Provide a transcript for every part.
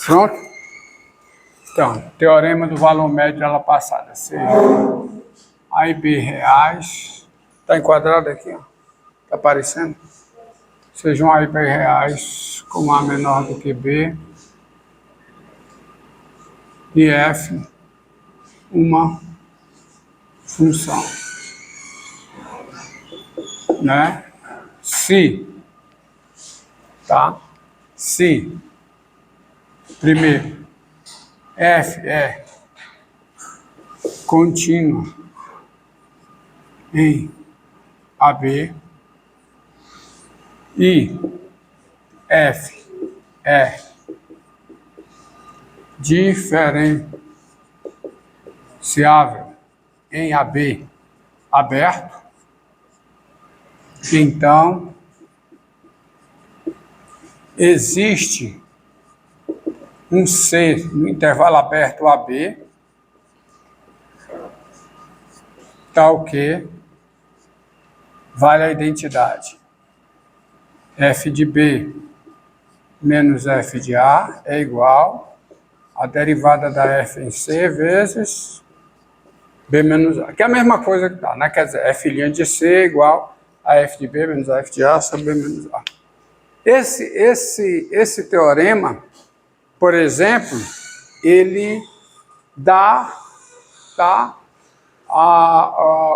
Pronto? Então, teorema do valor médio dela passada. Seja A e B reais. Está enquadrado aqui, ó. Está aparecendo? Sejam A e B reais com A menor do que B. E F uma função. Né? Se, tá? Se, primeiro, F é contínua em AB e F é diferenciável em AB aberto, então existe um C no intervalo aberto AB, tal que vale a identidade F de B menos F de A é igual a derivada da F em C vezes B menos A, que é a mesma coisa que tá, né? Quer dizer, F' de C é igual a F de B menos a F de A sobre B menos A. Esse teorema, por exemplo, ele dá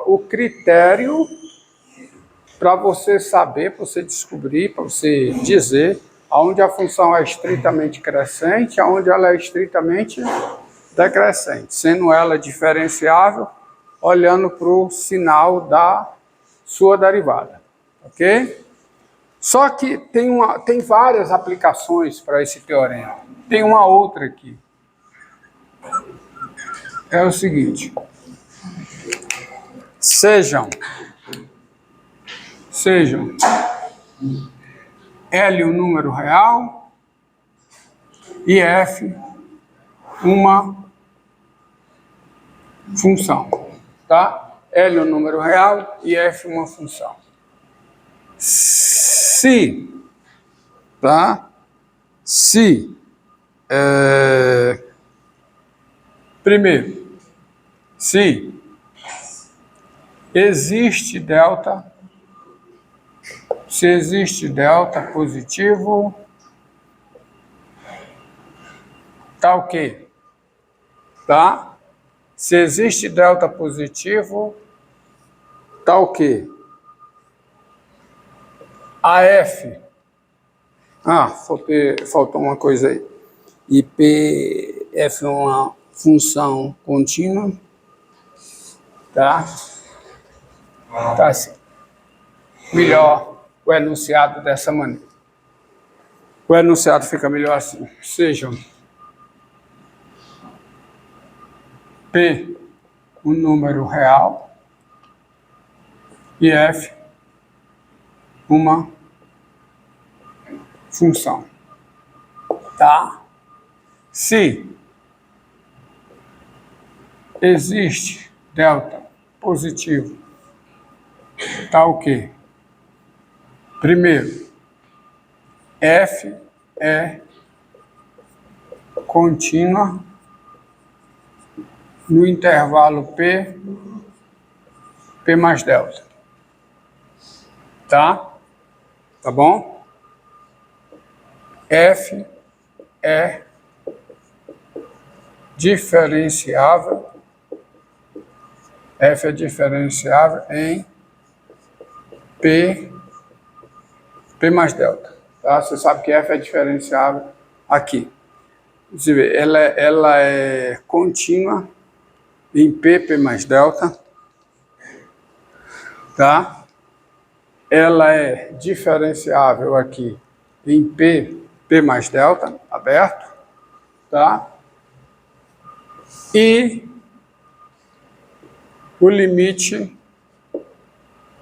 o critério para você saber, para você descobrir, para você dizer aonde a função é estritamente crescente, aonde ela é estritamente decrescente, sendo ela diferenciável, olhando para o sinal da sua derivada, ok? Só que tem várias aplicações para esse teorema. Tem uma outra aqui. É o seguinte. Sejam L um número real e F uma função, tá? L um número real e F uma função. Se primeiro, se existe delta positivo, tá ok? Tá? Se existe delta positivo, tá ok? A F. Faltou uma coisa aí. E F é uma função contínua. Tá? Tá assim. Melhor o enunciado dessa maneira. O enunciado fica melhor assim. Sejam P um número real e F uma função, tá? Se existe delta positivo, tá o quê? Primeiro, F é contínua no intervalo P mais delta, tá? Tá bom? F é diferenciável em P mais delta. Tá? Você sabe que F é diferenciável aqui. Você vê, ela é contínua em P mais delta. Tá? Ela é diferenciável aqui em P mais delta, aberto, tá? E o limite,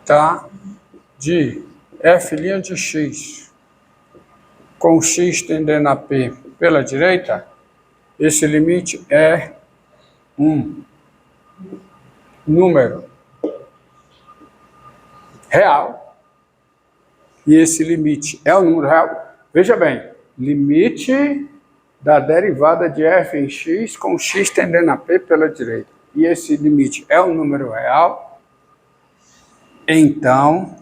tá, de F' de x com x tendendo a P pela direita, esse limite é um número real, e esse limite é um número real. Veja bem, limite da derivada de f em x com x tendendo a p pela direita. E esse limite é um número real. Então,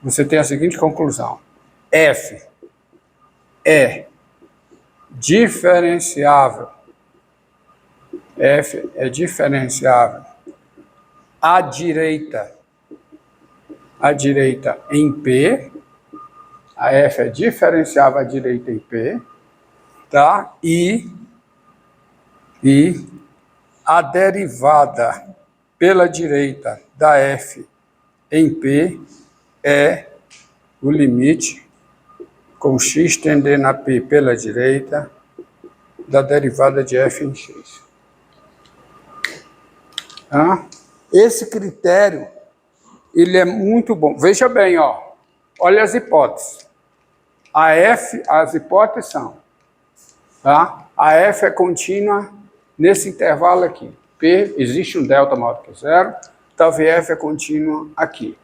você tem a seguinte conclusão. F é diferenciável. F é diferenciável à direita em P. A F é diferenciável à direita em P. Tá? E a derivada pela direita da F em P é o limite com x tendendo a P pela direita da derivada de f em x. Tá? Esse critério, ele é muito bom. Veja bem, ó. Olha as hipóteses. As hipóteses são, tá? A f é contínua nesse intervalo aqui. P, existe um delta maior do que zero, então Vf é contínua aqui.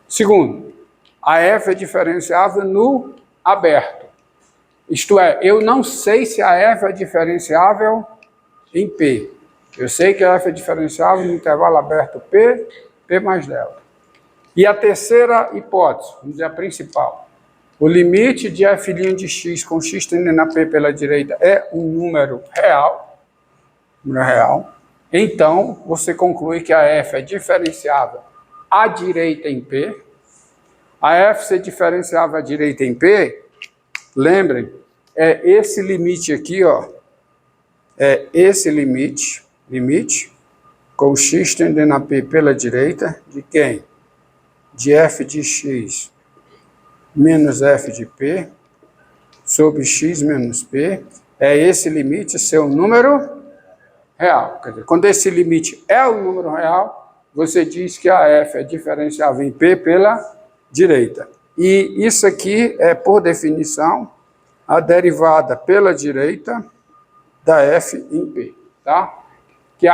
Segundo, a f é diferenciável no aberto. Isto é, eu não sei se a f é diferenciável em P. Eu sei que a f é diferenciável no intervalo aberto P, P mais delta. E a terceira hipótese, vamos dizer a principal. O limite de f' de x com x tendendo a P pela direita é um número real. Então, você conclui que a f é diferenciável à direita em P. A f ser diferenciável à direita em P, lembrem, é esse limite aqui, ó. É esse limite com x tendendo a P pela direita, de quem? De f de x menos f de P, sobre x menos P, é esse limite ser um número real. Quer dizer, quando esse limite é um número real, você diz que a f é diferenciável em P pela direita. E isso aqui é, por definição, a derivada pela direita da f em P, tá? Que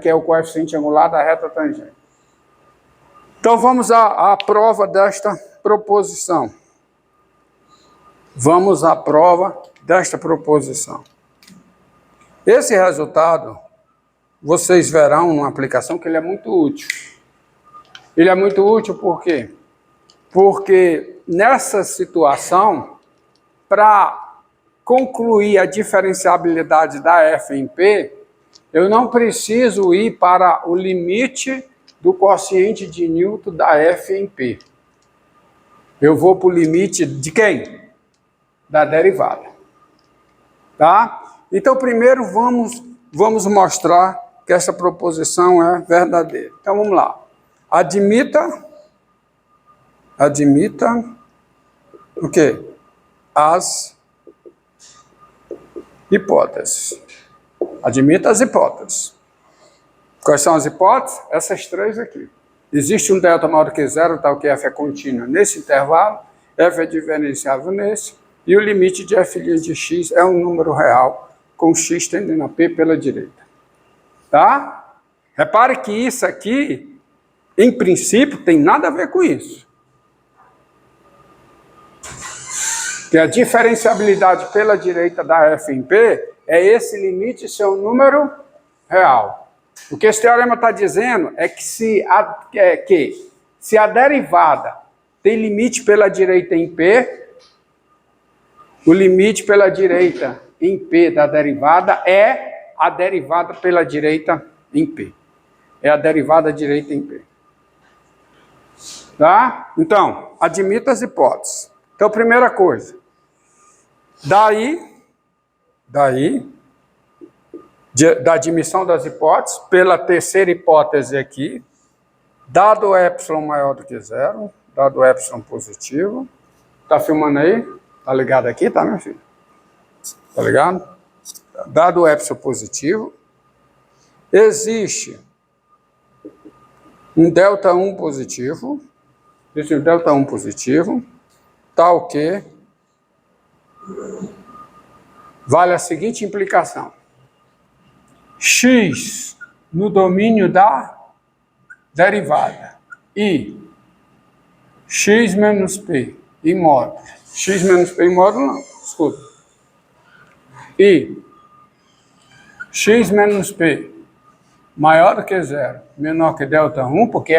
é o coeficiente angular da reta tangente. Então, vamos à prova desta proposição. Vamos à prova desta proposição. Esse resultado, vocês verão numa aplicação que ele é muito útil. Ele é muito útil por quê? Porque nessa situação, para concluir a diferenciabilidade da f em P, eu não preciso ir para o limite do quociente de Newton da f em P. Eu vou para o limite de quem? Da derivada. Tá? Então, primeiro vamos mostrar que essa proposição é verdadeira. Então, vamos lá. Admita o quê? As hipóteses. Admita as hipóteses. Quais são as hipóteses? Essas três aqui. Existe um delta maior do que zero, tal que f é contínua nesse intervalo, f é diferenciável nesse, e o limite de f' de x é um número real, com x tendendo a P pela direita. Tá? Repare que isso aqui, em princípio, tem nada a ver com isso. Que a diferenciabilidade pela direita da f em P é esse limite ser um número real. O que esse teorema está dizendo é que se a derivada tem limite pela direita em P, o limite pela direita em P da derivada é a derivada pela direita em P. É a derivada direita em P. Tá? Então, admita as hipóteses. Então, primeira coisa. Da admissão das hipóteses, pela terceira hipótese aqui, dado epsilon maior do que zero, dado epsilon positivo, tá filmando aí? Tá ligado aqui, tá, meu filho? Tá ligado? Dado epsilon positivo, existe um delta 1 positivo, tal que vale a seguinte implicação. X no domínio da derivada e x menos p em módulo. X menos p em módulo não. Desculpa. E x menos p maior do que 0, menor que ΔI, porque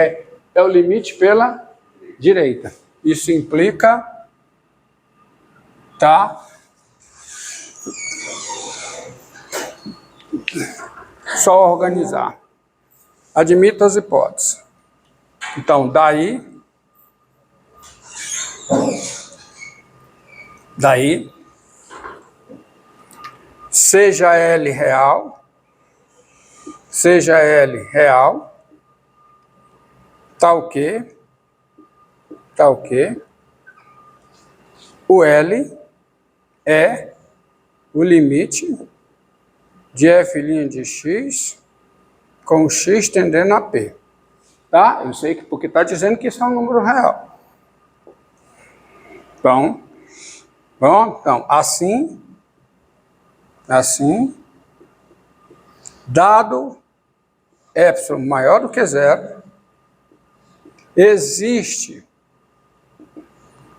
é o limite pela direita. Isso implica, tá? Só organizar. Admito as hipóteses. Então, daí, seja L real, tá o quê? O L é o limite de f' de x com x tendendo a p. Tá? Eu sei que porque está dizendo que isso é um número real. Então, assim, dado epsilon maior do que 0, existe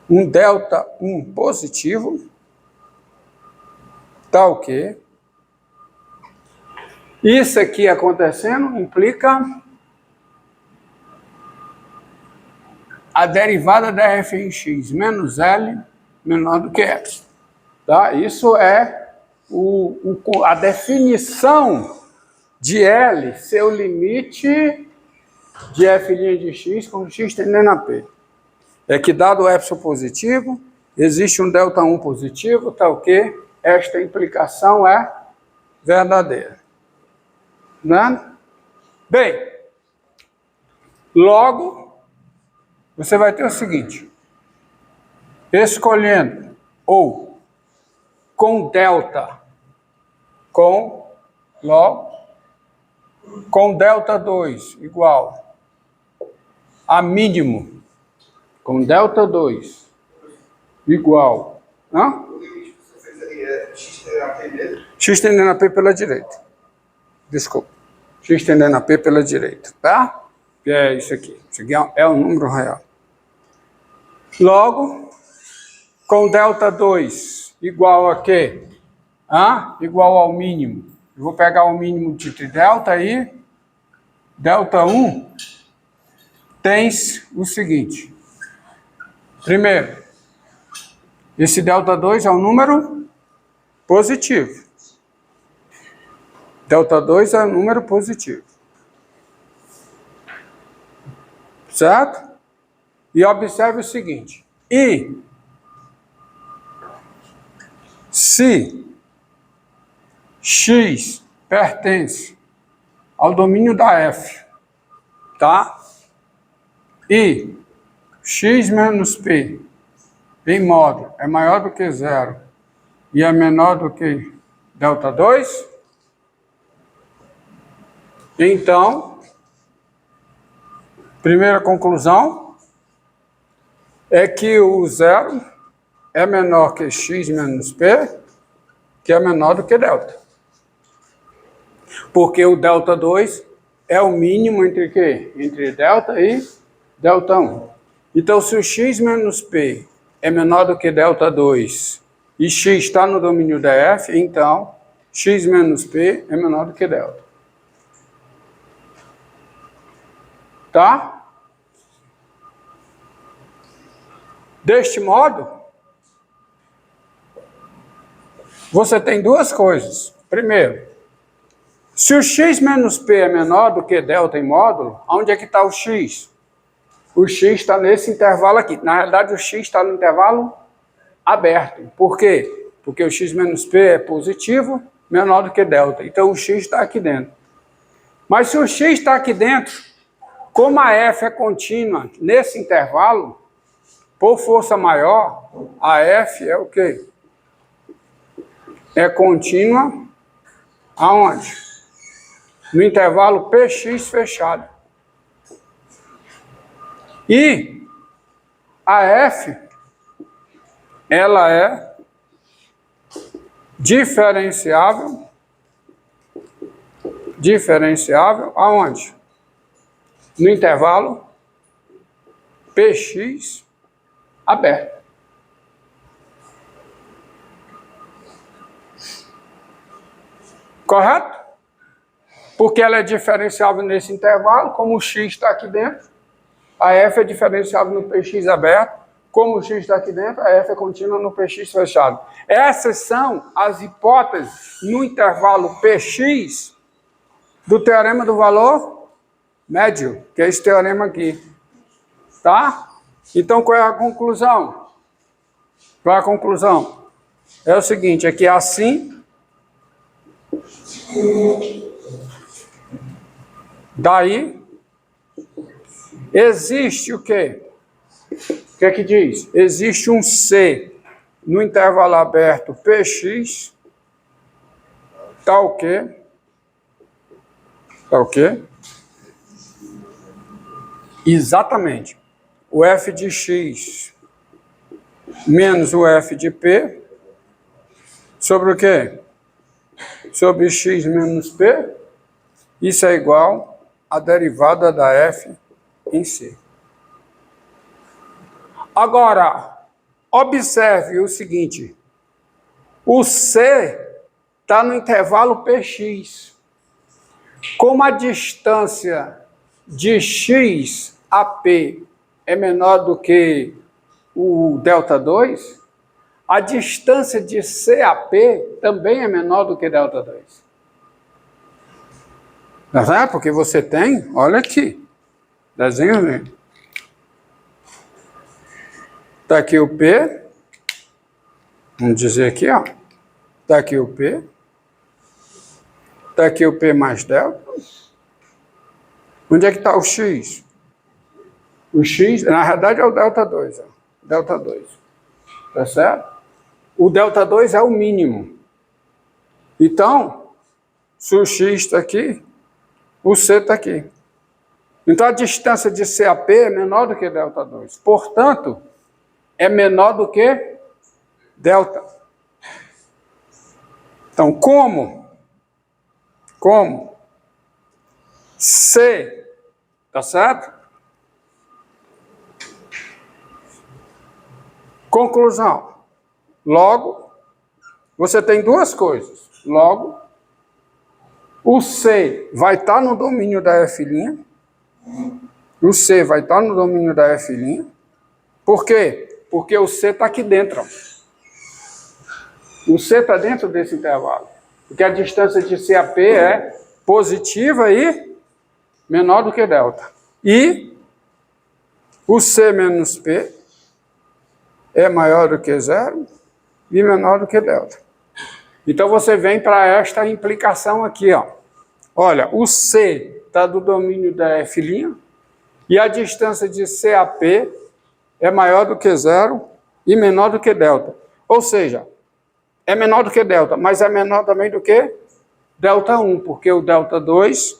um ΔI positivo, tá o quê? Isso aqui acontecendo implica a derivada da f em x menos L menor do que epsilon. Tá? Isso é a definição de L ser o limite de f' de x com x tendendo a p. É que dado o epsilon positivo, existe um ΔI positivo, tá o quê? Esta implicação é verdadeira. Né? Bem, logo, você vai ter o seguinte, escolhendo ou com delta, com ΔI igual a mínimo, com ΔI igual, x tendendo a p pela direita. Desculpa. X tendendo a p pela direita, tá? Que é isso aqui. Isso aqui é um número real. Logo, com ΔI igual a quê? Igual ao mínimo. Eu vou pegar o mínimo de delta aí. ΔI tens o seguinte. Primeiro, esse ΔI é um número positivo. ΔI é um número positivo. Certo? E observe o seguinte. E se x pertence ao domínio da f, tá? E x menos p em módulo é maior do que 0 e é menor do que ΔI, então, primeira conclusão é que o 0 é menor que x menos p, que é menor do que delta. Porque o ΔI é o mínimo entre quê? Entre delta e ΔI. Então, se o x menos p é menor do que ΔI e x está no domínio da f, então x menos p é menor do que delta. Tá? Deste modo, você tem duas coisas. Primeiro, se o x menos p é menor do que delta em módulo, onde é que está o x? O x está nesse intervalo aqui. Na realidade, o x está no intervalo aberto. Por quê? Porque o x menos p é positivo, menor do que delta. Então, o x está aqui dentro. Mas se o x está aqui dentro, como a f é contínua nesse intervalo, por força maior, a f é o quê? É contínua aonde? No intervalo px fechado. E a f, ela é diferenciável aonde? No intervalo px aberto. Correto? Porque ela é diferenciável nesse intervalo, como o x está aqui dentro. A f é diferenciável no px aberto. Como o x está aqui dentro, a f é contínua no px fechado. Essas são as hipóteses no intervalo px do teorema do valor médio, que é esse teorema aqui. Tá? Então, qual é a conclusão? Qual é a conclusão? É o seguinte, é que assim, daí, existe o quê? O que é que diz? Existe um C no intervalo aberto Px, tá o quê? Tá o quê? Exatamente. O f de x menos o f de p sobre o quê? Sobre x menos p. Isso é igual à derivada da f em C. Agora, observe o seguinte. O C está no intervalo Px. Como a distância de x a P é menor do que o ΔH2, a distância de C a P também é menor do que ΔH2. Não é? Porque você tem, olha aqui, desenho mesmo. Está aqui o P, vamos dizer aqui, ó. Está aqui o P. Está aqui o P mais delta. Onde é que está o X? O X, na verdade, é o ΔH2. Ó. ΔH2. Tá certo? O ΔH2 é o mínimo. Então, se o X está aqui, o C está aqui. Então, a distância de C a P é menor do que ΔH2. Portanto, é menor do que delta. Então, como C, tá certo? Conclusão. Logo, você tem duas coisas. Logo, o C vai estar no domínio da F'. O C vai estar no domínio da F'. Por quê? Porque o C está aqui dentro. O C está dentro desse intervalo. Porque a distância de C a P é positiva e menor do que delta. E o C menos P é maior do que zero e menor do que delta. Então você vem para esta implicação aqui, ó. Olha, o C está do domínio da F' e a distância de C a P é maior do que zero e menor do que delta. Ou seja, é menor do que delta, mas é menor também do que ΔH1, porque o ΔH2,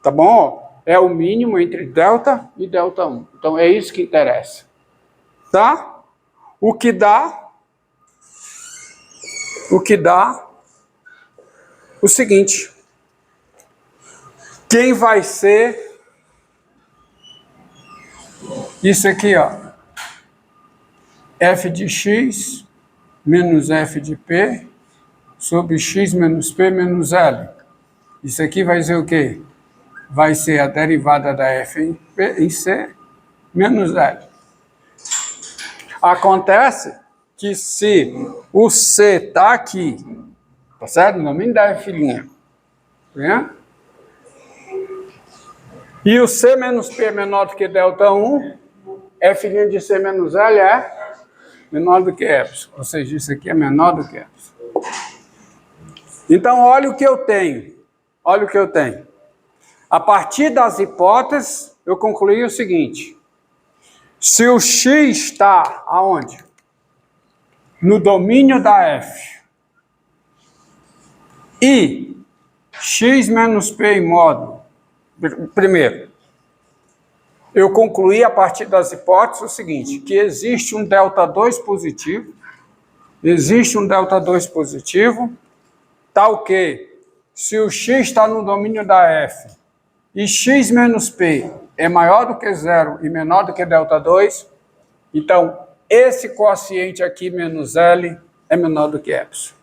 tá bom? É o mínimo entre delta e ΔH1. Então é isso que interessa. Tá? O que dá o seguinte. Quem vai ser isso aqui, ó? F de x menos f de p sobre x menos p menos L. Isso aqui vai ser o quê? Vai ser a derivada da f em, p, em C menos L. Acontece que se o C está aqui, tá certo? No domínio da F', né? E o C menos P é menor do que ΔH1, F' de C menos L é menor do que epsilon. Ou seja, isso aqui é menor do que epsilon. Então, olha o que eu tenho. Olha o que eu tenho. A partir das hipóteses, eu concluí o seguinte. Se o x está aonde? No domínio da f. E x menos p em módulo. Primeiro, eu concluí a partir das hipóteses o seguinte, que existe um ΔH2 positivo, tal que, se o x está no domínio da f e x menos p é maior do que zero e menor do que ΔH2, então esse quociente aqui menos L é menor do que epsilon.